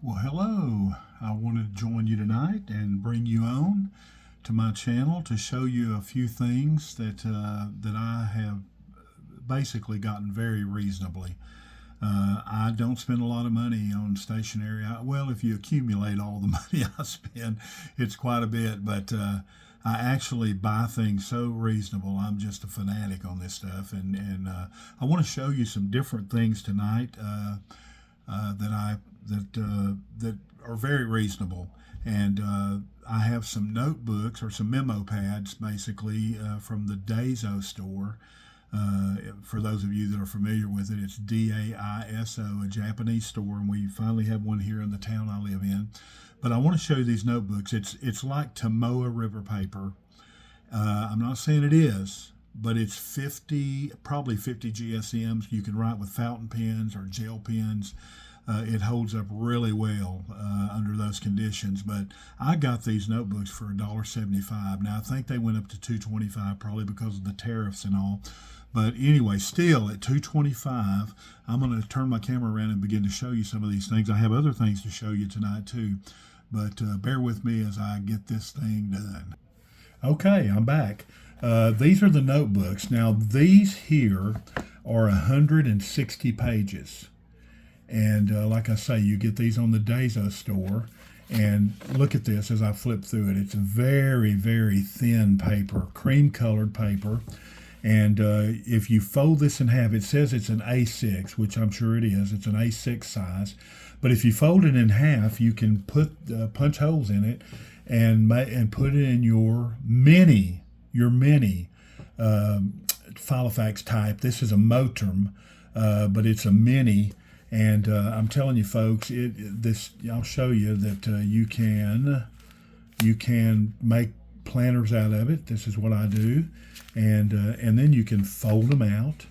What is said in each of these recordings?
Well, hello. I wanted to join you tonight and bring you on to my channel to show you a few things that I have basically gotten very reasonably. I don't spend a lot of money on stationery. Well, if you accumulate all the money I spend, it's quite a bit, but I actually buy things so reasonable. I'm just a fanatic on this stuff, and I want to show you some different things tonight that are very reasonable. And I have some notebooks or some memo pads, basically, from the Daiso store. For those of you that are familiar with it, it's Daiso, a Japanese store, and we finally have one here in the town I live in. But I want to show you these notebooks. It's like Tomoa River paper. I'm not saying it is, but it's 50, probably 50 GSMs. You can write with fountain pens or gel pens. It holds up really well under those conditions. But I got these notebooks for $1.75. Now I think they went up to $2.25, probably because of the tariffs and all. But anyway, still at $2.25, I'm going to turn my camera around and begin to show you some of these things. I have other things to show you tonight too, but bear with me as I get this thing done. Okay, I'm back. These are the notebooks. Now these here are 160 pages. And like I say, you get these on the Daiso store. And look at this as I flip through it. It's a very, very thin paper, cream colored paper. And if you fold this in half, it says it's an A6, which I'm sure it is. It's an A6 size. But if you fold it in half, you can put punch holes in it and put it in your mini Filofax type. This is a Moterm, but it's a mini. And I'm telling you, folks, I'll show you that you can make planners out of it. This is what I do, and then you can fold them out.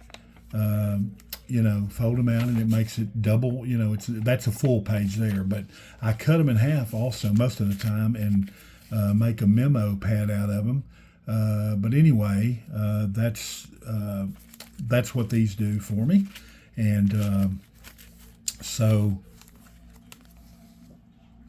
Fold them out, and it makes it double. That's a full page there. But I cut them in half also most of the time, and make a memo pad out of them. But anyway, that's what these do for me, and. So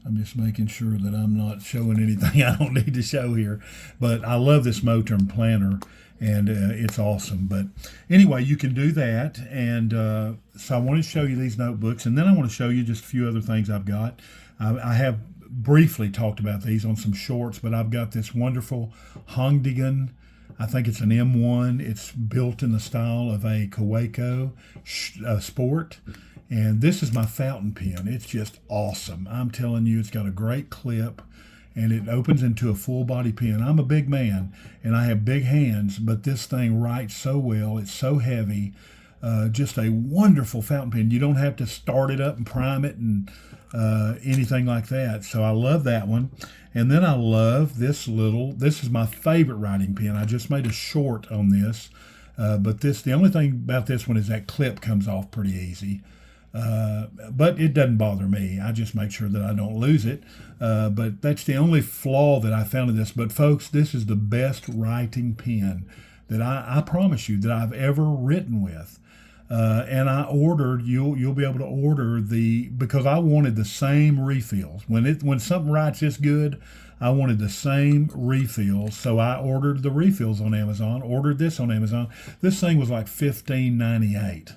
I'm just making sure that I'm not showing anything I don't need to show here. But I love this Moterm planner, and it's awesome. But anyway, you can do that. And so I want to show you these notebooks, and then I want to show you just a few other things I've got. I have briefly talked about these on some shorts, but I've got this wonderful Hongdigan. I think it's an M1. It's built in the style of a Kaweco Sport. And this is my fountain pen. It's just awesome. I'm telling you, it's got a great clip, and it opens into a full body pen. I'm a big man, and I have big hands, but this thing writes so well. It's so heavy. Just a wonderful fountain pen. You don't have to start it up and prime it and anything like that. So I love that one. And then I love this is my favorite writing pen. I just made a short on this. But the only thing about this one is that clip comes off pretty easy. But it doesn't bother me. I just make sure that I don't lose it. But that's the only flaw that I found in this. But folks, this is the best writing pen that I promise you that I've ever written with. And I ordered, you'll be able to order because I wanted the same refills. When something writes this good, I wanted the same refills. So I ordered the refills on Amazon, ordered this on Amazon. This thing was like $15.98.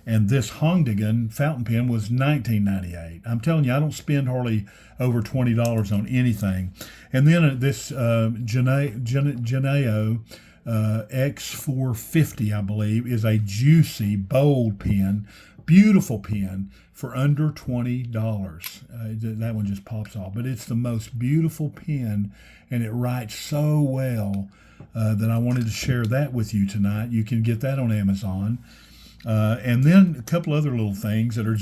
And this Hongdigan fountain pen was $19.98. I'm telling you, I don't spend hardly over $20 on anything. And then this Geneo X450, I believe, is a juicy, bold pen, beautiful pen for under $20. That one just pops off. But it's the most beautiful pen, and it writes so well that I wanted to share that with you tonight. You can get that on Amazon. And then a couple other little things that are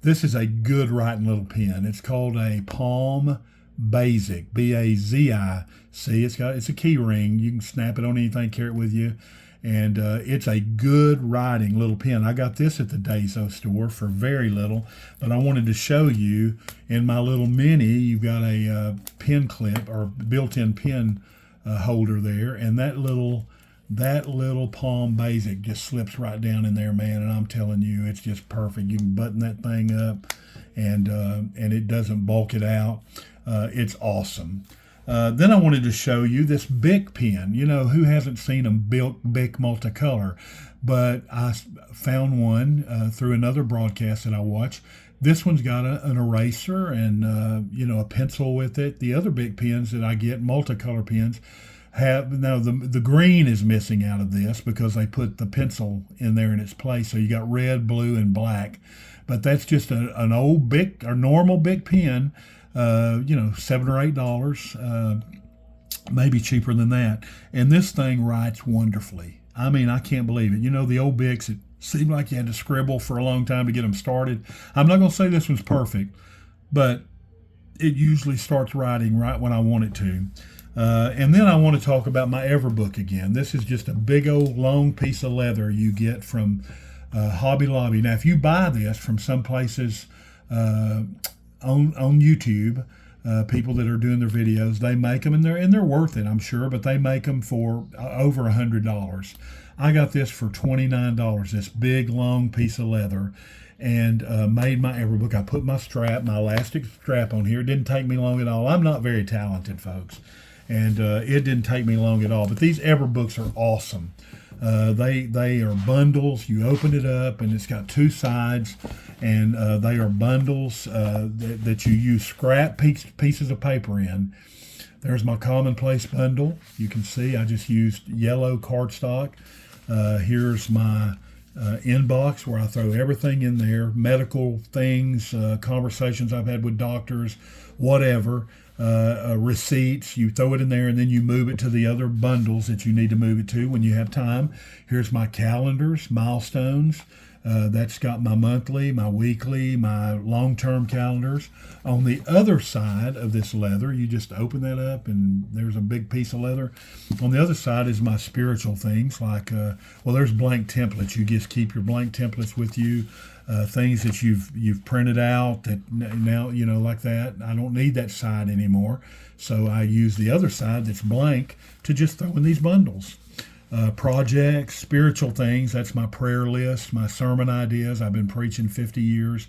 this is a good writing little pen. It's called a Palm Basic, B-A-Z-I-C. It's a key ring. You can snap it on anything, carry it with you. And it's a good writing little pen. I got this at the Daiso store for very little, but I wanted to show you in my little mini, you've got a pen clip or built-in pen holder there, and that little Palm Basic just slips right down in there, man, and I'm telling you, it's just perfect. You can button that thing up, and it doesn't bulk it out. It's awesome. Then I wanted to show you this Bic pen. You know, who hasn't seen a Bic multicolor? But I found one through another broadcast that I watched. This one's got an eraser and, a pencil with it. The other Bic pens that I get, multicolor pens, have now the green is missing out of this because they put the pencil in there in its place. So you got red, blue, and black. But that's just an old Bic or normal Bic pen. $7 or $8, maybe cheaper than that. And this thing writes wonderfully. I mean, I can't believe it. You know, the old Bics, it seemed like you had to scribble for a long time to get them started. I'm not going to say this one's perfect, but it usually starts writing right when I want it to. And then I want to talk about my Everbook again. This is just a big old long piece of leather you get from Hobby Lobby. Now, if you buy this from some places on YouTube, people that are doing their videos, they make them and they're worth it, I'm sure, but they make them for over $100. I got this for $29, this big long piece of leather, and made my Everbook. I put my elastic strap on here. It didn't take me long at all. I'm not very talented, folks, and it didn't take me long at all. But these Everbooks are awesome. They are bundles. You open it up, and it's got two sides, and they are bundles that you use scrap pieces of paper in. There's my commonplace bundle. You can see I just used yellow cardstock. Here's my inbox where I throw everything in there, medical things, conversations I've had with doctors, whatever. Receipts, you throw it in there and then you move it to the other bundles that you need to move it to when you have time. Here's my calendars, milestones. That's got my monthly, my weekly, my long-term calendars. On the other side of this leather, you just open that up and there's a big piece of leather. On the other side is my spiritual things like, there's blank templates. You just keep your blank templates with you. Things that you've printed out that now, like that. I don't need that side anymore. So I use the other side that's blank to just throw in these bundles. Projects, spiritual things, that's my prayer list, my sermon ideas. I've been preaching 50 years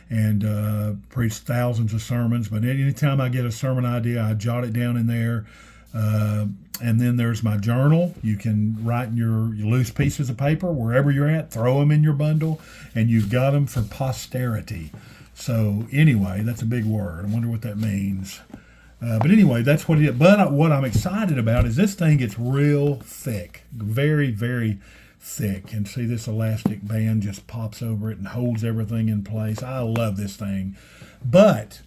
and preached thousands of sermons. But anytime I get a sermon idea, I jot it down in there. And then there's my journal. You can write in your loose pieces of paper wherever you're at, throw them in your bundle, and you've got them for posterity. So anyway, that's a big word. I wonder what that means. But anyway, that's what it is. But what I'm excited about is this thing gets real thick, very, very thick. And see, this elastic band just pops over it and holds everything in place. I love this thing. But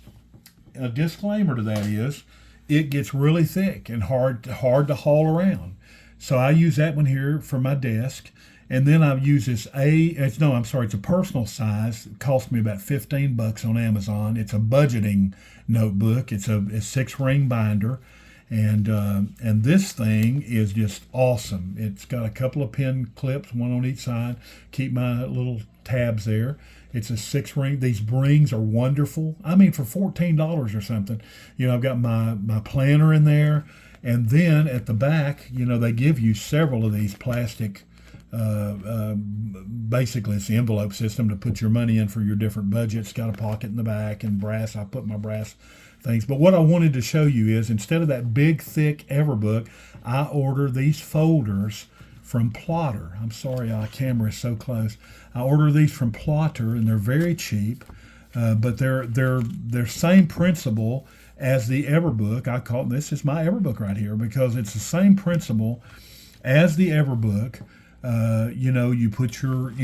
a disclaimer to that is, it gets really thick and hard to haul around. So I use that one here for my desk. And then I use this it's a personal size. It cost me about $15 on Amazon. It's a budgeting notebook. It's a 6-ring binder. And this thing is just awesome. It's got a couple of pen clips, one on each side. Keep my little tabs there. It's a 6-ring. These rings are wonderful. I mean, for $14 or something. I've got my planner in there. And then at the back, they give you several of these plastic, basically it's the envelope system to put your money in for your different budgets. Got a pocket in the back and brass. I put my brass things. But what I wanted to show you is instead of that big, thick Everbook, I order these folders from Plotter. I'm sorry, our camera is so close. I order these from Plotter, and they're very cheap, but they're same principle as the Everbook. This is my Everbook right here because it's the same principle as the Everbook. You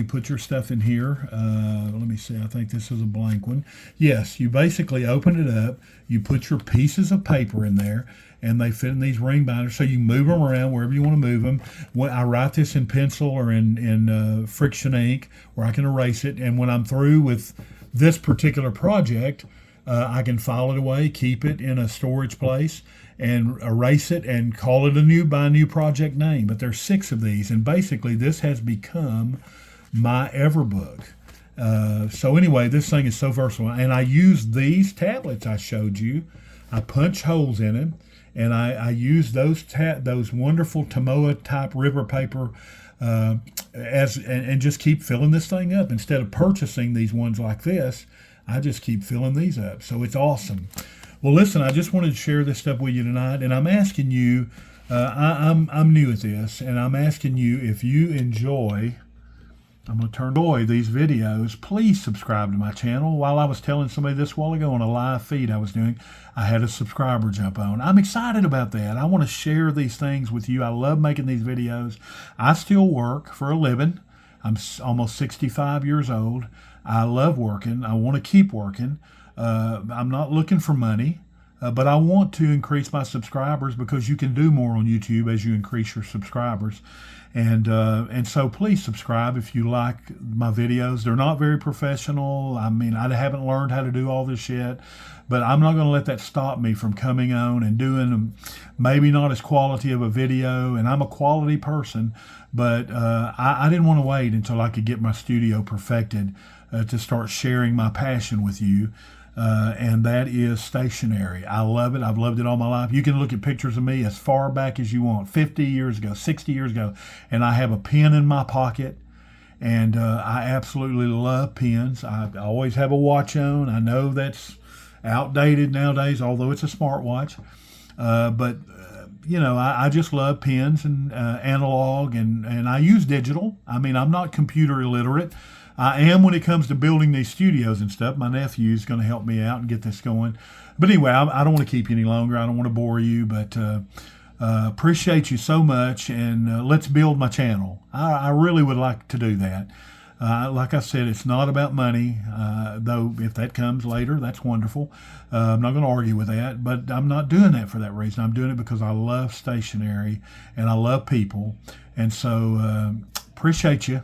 put your stuff in here. Let me see. I think this is a blank one. Yes, you basically open it up. You put your pieces of paper in there, and they fit in these ring binders. So you move them around wherever you want to move them. When I write this in pencil or in friction ink, where I can erase it. And when I'm through with this particular project, I can file it away, keep it in a storage place, and erase it and call it by a new project name. But there's 6 of these, and basically this has become my Everbook. So anyway, this thing is so versatile, and I use these tablets I showed you. I punch holes in them, and I use those wonderful Tomoa type river paper and just keep filling this thing up. Instead of purchasing these ones like this, I just keep filling these up. So it's awesome. Well, listen, I just wanted to share this stuff with you tonight, and I'm asking you. I'm new at this, and I'm asking you if you enjoy. I'm going to enjoy these videos. Please subscribe to my channel. While I was telling somebody this a while ago on a live feed I was doing, I had a subscriber jump on. I'm excited about that. I want to share these things with you. I love making these videos. I still work for a living. I'm almost 65 years old. I love working. I want to keep working. I'm not looking for money. But I want to increase my subscribers because you can do more on YouTube as you increase your subscribers. And so please subscribe if you like my videos. They're not very professional. I mean, I haven't learned how to do all this yet, but I'm not going to let that stop me from coming on and doing maybe not as quality of a video. And I'm a quality person, but I didn't want to wait until I could get my studio perfected to start sharing my passion with you. And that is stationery. I love it. I've loved it all my life. You can look at pictures of me as far back as you want, 50 years ago, 60 years ago, and I have a pen in my pocket, and I absolutely love pens. I always have a watch on. I know that's outdated nowadays, although it's a smartwatch, but I just love pens and analog, and I use digital. I mean, I'm not computer illiterate. I am when it comes to building these studios and stuff. My nephew is going to help me out and get this going. But anyway, I don't want to keep you any longer. I don't want to bore you, but appreciate you so much. And let's build my channel. I really would like to do that. Like I said, it's not about money, though if that comes later, that's wonderful. I'm not going to argue with that, but I'm not doing that for that reason. I'm doing it because I love stationery and I love people. And so appreciate you.